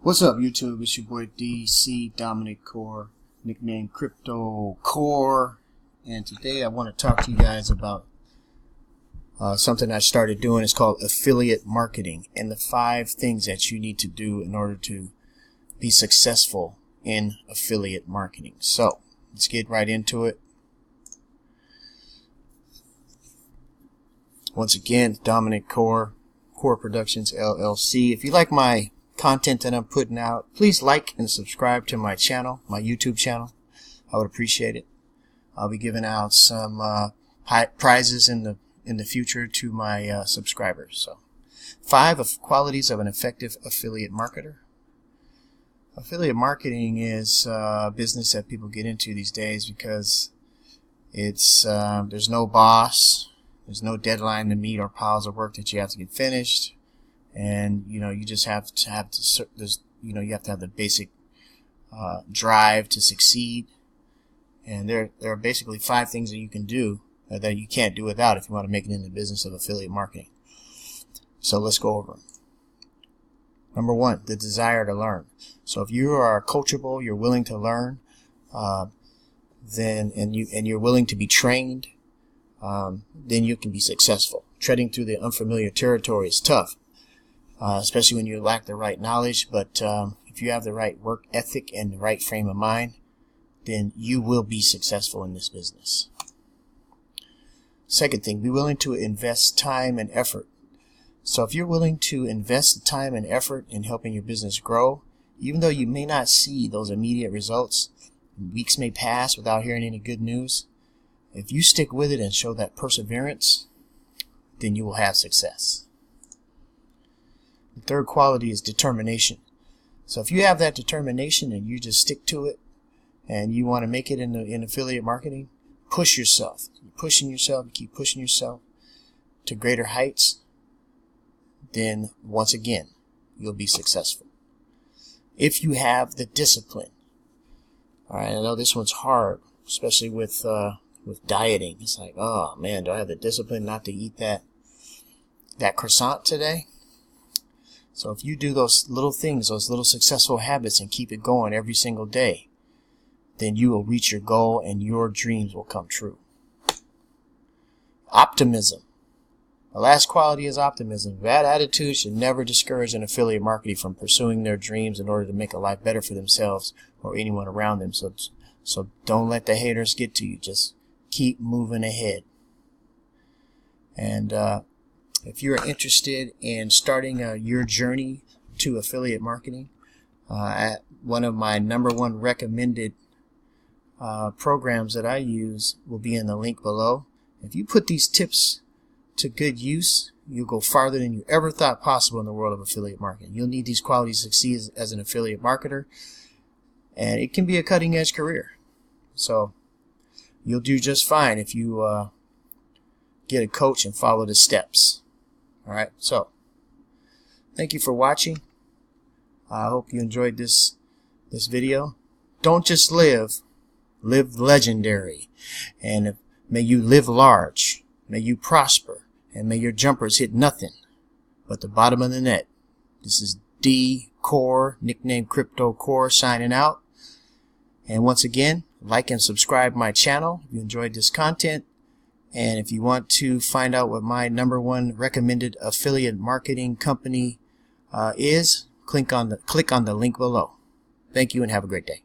What's up, YouTube? It's your boy DC Dominic Core, nicknamed Crypto Core, and today I want to talk to you guys about something I started doing. It's called affiliate marketing, and the 5 things that you need to do in order to be successful in affiliate marketing. So let's get right into it. Once again, Dominic Core, Core Productions LLC. If you like my content that I'm putting out, please like and subscribe to my channel, my YouTube channel. I would appreciate it. I'll be giving out some prizes in the future to my subscribers. So, 5 qualities of an effective affiliate marketer. Affiliate marketing is a business that people get into these days because it's there's no boss, there's no deadline to meet or piles of work that you have to get finished. And you just have to have the basic drive to succeed. And there are basically 5 things that you can do that you can't do without if you want to make it in the business of affiliate marketing. So let's go over them. Number 1, the desire to learn. So if you are coachable, you're willing to learn, and you're willing to be trained, then you can be successful. Treading through the unfamiliar territory is tough. Especially when you lack the right knowledge, but if you have the right work ethic and the right frame of mind, then you will be successful in this business. Second thing, be willing to invest time and effort. So if you're willing to invest the time and effort in helping your business grow, even though you may not see those immediate results, weeks may pass without hearing any good news, if you stick with it and show that perseverance, then you will have success. The third quality is determination. So if you have that determination and you just stick to it and you want to make it in affiliate marketing, push yourself. You're pushing yourself, you keep pushing yourself to greater heights, then once again, you'll be successful. If you have the discipline. Alright, I know this one's hard, especially with dieting. It's like, oh man, do I have the discipline not to eat that croissant today? So if you do those little things, those little successful habits, and keep it going every single day, then you will reach your goal and your dreams will come true. Optimism. The last quality is optimism. Bad attitude should never discourage an affiliate marketer from pursuing their dreams in order to make a life better for themselves or anyone around them. So don't let the haters get to you. Just keep moving ahead. And if you're interested in starting your journey to affiliate marketing, one of my #1 recommended programs that I use will be in the link below. If you put these tips to good use, you'll go farther than you ever thought possible in the world of affiliate marketing. You'll need these qualities to succeed as an affiliate marketer, and it can be a cutting-edge career. So you'll do just fine if you get a coach and follow the steps. Alright, so thank you for watching. I hope you enjoyed this video. Don't just live legendary. And may you live large. May you prosper. And may your jumpers hit nothing but the bottom of the net. This is D Core, nicknamed Crypto Core, signing out. And once again, like and subscribe my channel if you enjoyed this content. And if you want to find out what my #1 recommended affiliate marketing company is, click on the link below. Thank you and have a great day.